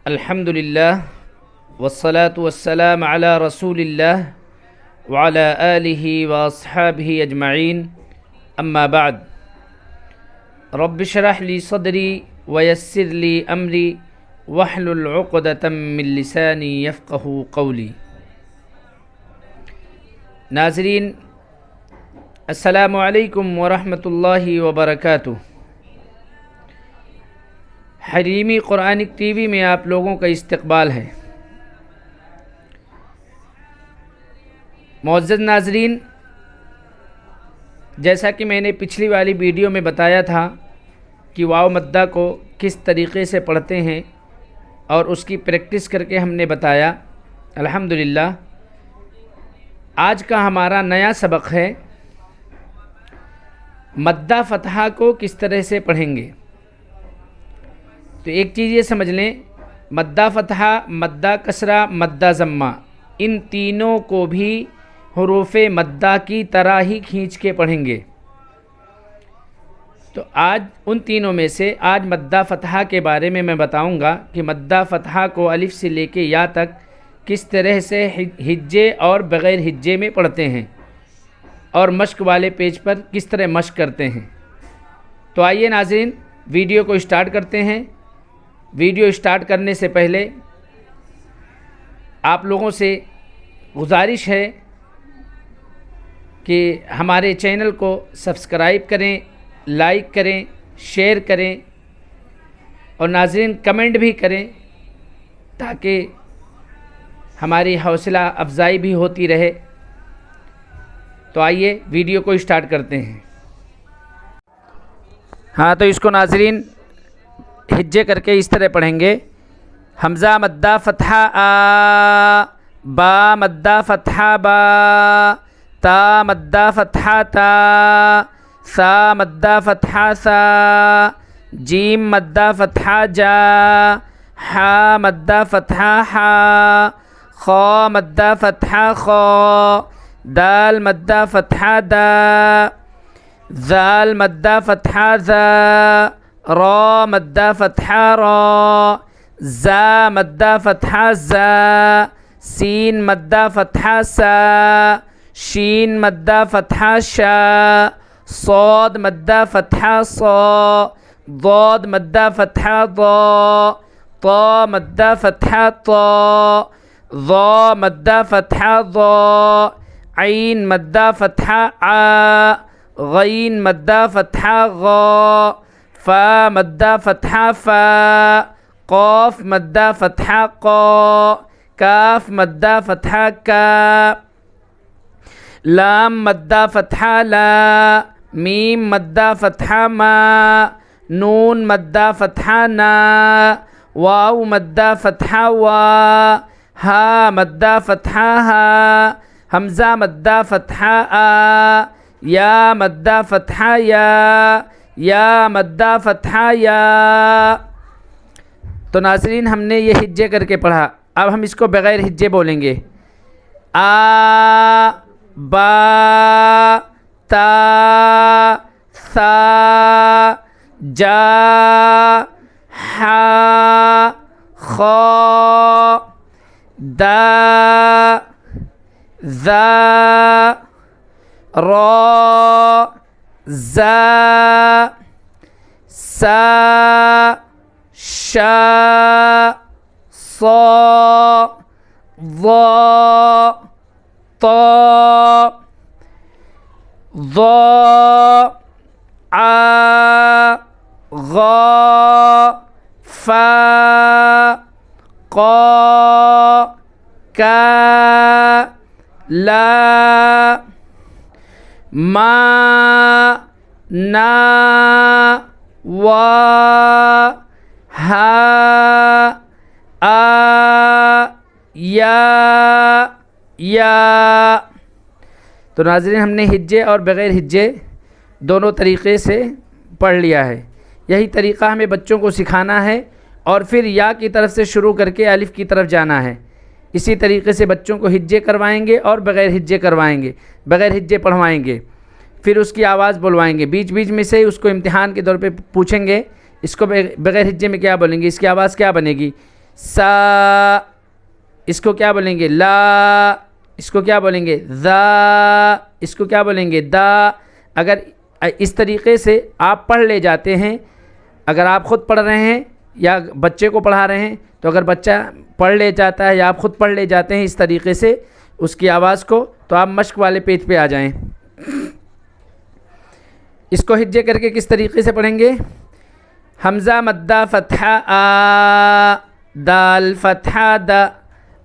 الحمد للہ والصلاة والسلام علی رسول اللہ وعلی آلہ واصحابہ اجمعین اما بعد رب اشرح لی صدری ویسر لی امری واحلل عقدۃ من لسانی یفقہوا قولی۔ ناظرین السلام علیکم ورحمۃ اللہ وبرکاتہ۔ حریمی قرآنک ٹی وی میں آپ لوگوں کا استقبال ہے۔ معزز ناظرین، جیسا کہ میں نے پچھلی والی ویڈیو میں بتایا تھا کہ واو مدہ کو کس طریقے سے پڑھتے ہیں اور اس کی پریکٹس کر کے ہم نے بتایا الحمدللہ۔ آج کا ہمارا نیا سبق ہے مدہ فتحہ کو کس طرح سے پڑھیں گے۔ تو ایک چیز یہ سمجھ لیں، مدہ فتحہ، مدہ کسرہ، مدہ ضمہ، ان تینوں کو بھی حروف مدہ کی طرح ہی کھینچ کے پڑھیں گے۔ تو آج ان تینوں میں سے آج مدہ فتحہ کے بارے میں بتاؤں گا کہ مدہ فتحہ کو الف سے لے کے یا تک کس طرح سے ہجے اور بغیر ہجے میں پڑھتے ہیں اور مشق والے پیج پر کس طرح مشق کرتے ہیں۔ تو آئیے ناظرین ویڈیو کو اسٹارٹ کرتے ہیں۔ ویڈیو اسٹارٹ کرنے سے پہلے آپ لوگوں سے گزارش ہے کہ ہمارے چینل کو سبسکرائب کریں، لائک کریں، شیئر کریں اور ناظرین کمنٹ بھی کریں تاکہ ہماری حوصلہ افزائی بھی ہوتی رہے۔ تو آئیے ویڈیو کو اسٹارٹ کرتے ہیں۔ ہاں تو اس کو ناظرین ہجے کر کے اس طرح پڑھیں گے۔ حمزہ مدہ فتحہ آ، با مدہ فتحہ با، تا مدہ فتحہ تا، سا مدہ فتحہ سا، جیم مدہ فتحہ جا، حا مدہ فتحہ حا، خا مدہ فتحہ خا، دال مدہ فتحہ دا، زال مدہ فتحہ زا، را مدہ فتحہ را، زا مدہ فتحہ زا، سین مدہ فتحہ سا، شین مدہ فتحہ شا، صاد مدہ فتحہ صا، ضاد مدہ فتحہ ضا، طا مدہ فتحہ طا، ظا مدہ فتحہ ظا، عین مدہ فتحہ عا، غین مدہ فتحہ غا، فا مدہ فتحہ فا، قاف مدہ فتحہ قا، کاف مدہ فتحہ کا، لام مدہ فتحہ لا، میم مدہ فتحہ ما، نون مدہ فتحہ نا، واو مدہ فتحہ وا، ہا مدہ فتحہ ہا، حمزہ مدہ فتحہ آ، یا مدہ فتحہ یا مدہ فتحہ یا۔ تو ناظرین ہم نے یہ ہجے کر کے پڑھا، اب ہم اس کو بغیر ہجے بولیں گے۔ آ، با، تا، سا، جا، حا، خا، دا، زا، را، زا، سا، شا، صا، ضا، طا، ظا، عا، غا، فا، قا، کا، لا، ما، نا، وا، ہا، آ، یا۔ تو ناظرین ہم نے ہجے اور بغیر ہجے دونوں طریقے سے پڑھ لیا ہے۔ یہی طریقہ ہمیں بچوں کو سکھانا ہے اور پھر یا کی طرف سے شروع کر کے الف کی طرف جانا ہے۔ اسی طریقے سے بچوں کو ہجے کروائیں گے اور بغیر ہجے کروائیں گے، بغیر ہجے پڑھوائیں گے، پھر اس کی آواز بلوائیں گے، بیچ بیچ میں سے اس کو امتحان کے دور پہ پوچھیں گے اس کو بغیر ہجے میں کیا بولیں گے، اس کی آواز کیا بنے گی، سا، اس کو کیا بولیں گے؟ لا، اس کو کیا بولیں گے؟ ذا، اس کو کیا بولیں گے؟ دا۔ اگر اس طریقے سے آپ پڑھ لے جاتے ہیں، اگر آپ خود پڑھ رہے ہیں یا بچے کو پڑھا رہے ہیں، تو اگر بچہ پڑھ لے جاتا ہے یا آپ خود پڑھ لے جاتے ہیں اس طریقے سے اس کی آواز کو، تو آپ مشق والے پیج پہ آ جائیں۔ اس کو ہجے کر کے کس طریقے سے پڑھیں گے؟ حمزہ مدہ فتحہ آ، دال فتحہ دا،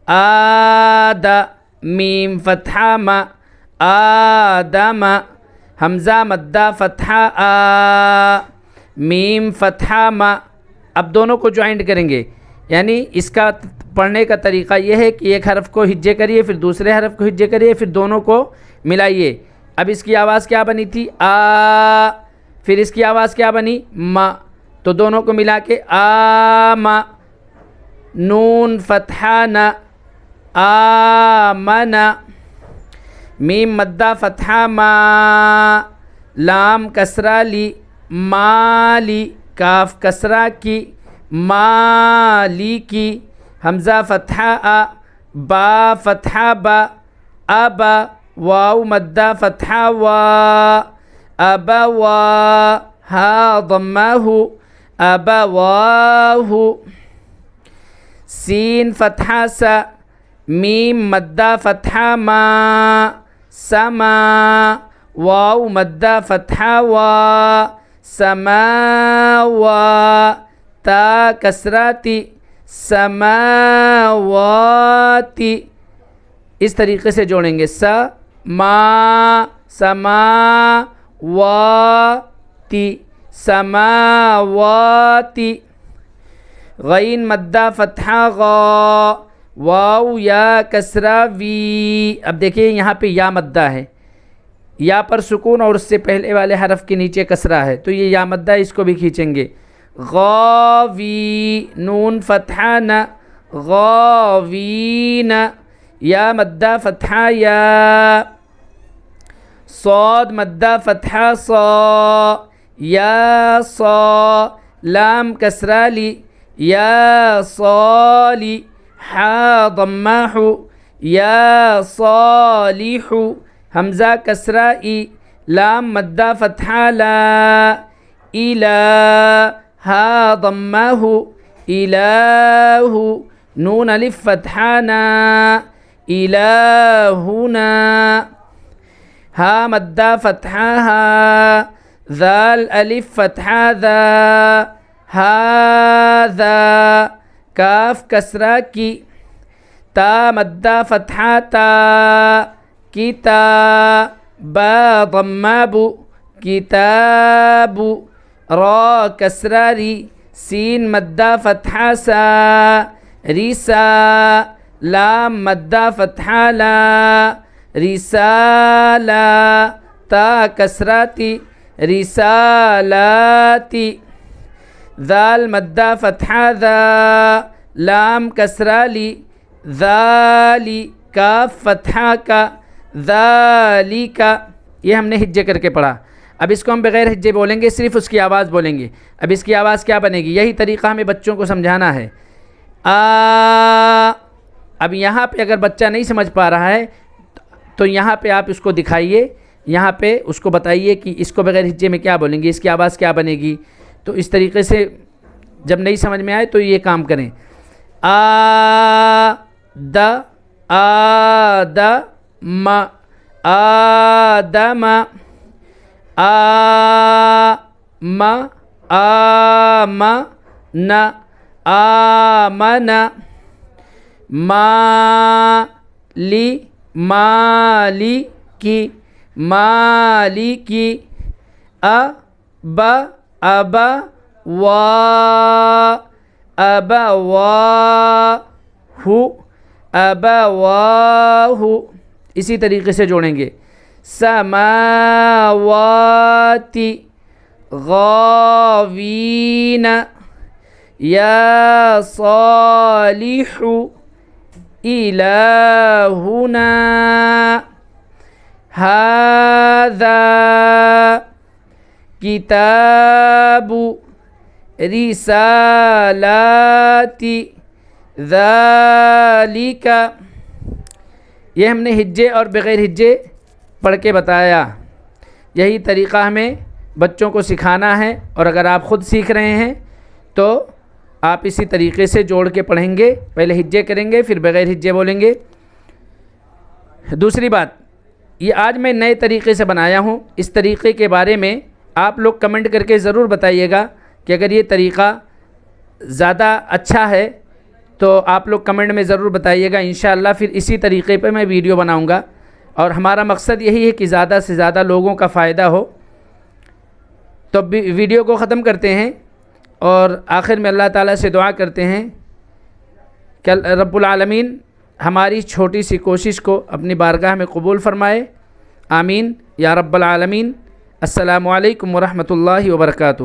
آد، میم فتحہ ما، آدم، حمزہ مدہ فتحہ آ، میم فتحہ ما۔ اب دونوں کو جوائنٹ کریں گے، یعنی اس کا پڑھنے کا طریقہ یہ ہے کہ ایک حرف کو ہجے کریے، پھر دوسرے حرف کو ہجے کریے، پھر دونوں کو ملائیے۔ اب اس کی آواز کیا بنی تھی؟ آ، پھر اس کی آواز کیا بنی؟ ما، تو دونوں کو ملا کے آما، نون فتحہ نا، آمنا، میم مدہ فتحہ ما، لام کسرہ لی، مالی، کاف کسرہ کی، مالی کی، حمزہ فتحہ آ، با فتحہ با، ابا، واو مدہ فتحہ وا، ابوا، ہا ضمہ، ابواہ، سین فتحہ سا، میم مدہ فتحہ ما، سما، واو مدہ فتحہ وا، سماوا، تا کسراتی، سماواتی۔ اس طریقے سے جوڑیں گے، ما، سماواتی، سماواتی، غین مدہ فتحہ غا، واو یا کسرہ وی۔ اب دیکھیے یہاں پہ یا مدہ ہے، یا پر سکون اور اس سے پہلے والے حرف کے نیچے کسرہ ہے، تو یہ یا مدہ، اس کو بھی کھینچیں گے۔ غاوی، نون فتحہ نا، غاوین، یا مدہ فتحہ یا، صاد مدہ فتحہ صا، یا صا، لام کسرہ لی، یا صالی، حا ضمہ حو، یا صالح، حمزہ کسرہ ای، لام مدہ فتحہ لا، الہ، ہا ضمہ ہو، الہ، نون الف فتحہ نا، الہنا، ہا مدہ فتحہ ہا، ذال الف فتحہ ذا، ہذا، کاف کسرہ کی، تا مدہ فتحہ تا، کتاب، ضمہ بو، کتاب، را کسرہ ری، سین مدہ فتحہ سا، رسا، لام مدہ فتحہ لا، رسالہ، تا کسراتی، رسالاتی، ذال مدہ فتحہ ذا، لام کسرہ لی، ذالی، کاف فتحہ کا، ذالک۔ یہ ہم نے ہجے کر کے پڑھا۔ اب اس کو ہم بغیر ہجے بولیں گے، صرف اس کی آواز بولیں گے۔ اب اس کی آواز کیا بنے گی؟ یہی طریقہ ہمیں بچوں کو سمجھانا ہے۔ اب یہاں پہ اگر بچہ نہیں سمجھ پا رہا ہے تو یہاں پہ آپ اس کو دکھائیے، یہاں پہ اس کو بتائیے کہ اس کو بغیر ہجے میں کیا بولیں گے، اس کی آواز کیا بنے گی۔ تو اس طریقے سے جب نہیں سمجھ میں آئے تو یہ کام کریں۔ آد، آدم، آدم، آم، آمن، آمن، مالی، مالکی، مالکی، ابا، ابا، وا، ابواہ، ابواہ۔ اسی طریقے سے جوڑیں گے۔ سماواتی، غاوین، یا صالح، الہنا، ھذا، کتاب، رسالاتی، ذالک، یہ ہم نے ہجے اور بغیر ہجے پڑھ کے بتایا. یہی طریقہ ہمیں بچوں کو سکھانا ہے، اور اگر آپ خود سیکھ رہے ہیں تو آپ اسی طریقے سے جوڑ کے پڑھیں گے. پہلے ہجے کریں گے، پھر بغیر ہجے بولیں گے. دوسری بات، یہ آج میں نئے طریقے سے بنایا ہوں. اس طریقے کے بارے میں آپ لوگ کمنٹ کر کے ضرور بتائیے گا کہ اگر یہ طریقہ زیادہ اچھا ہے تو آپ لوگ کمنٹ میں ضرور بتائیے گا. انشاءاللہ پھر اسی طریقے پہ میں ویڈیو بناؤں گا، اور ہمارا مقصد یہی ہے کہ زیادہ سے زیادہ لوگوں کا فائدہ ہو. تو ویڈیو کو ختم کرتے ہیں، اور آخر میں اللہ تعالیٰ سے دعا کرتے ہیں کہ رب العالمین ہماری چھوٹی سی کوشش کو اپنی بارگاہ میں قبول فرمائے. آمین یا رب العالمین. السلام علیکم ورحمۃ اللہ وبرکاتہ.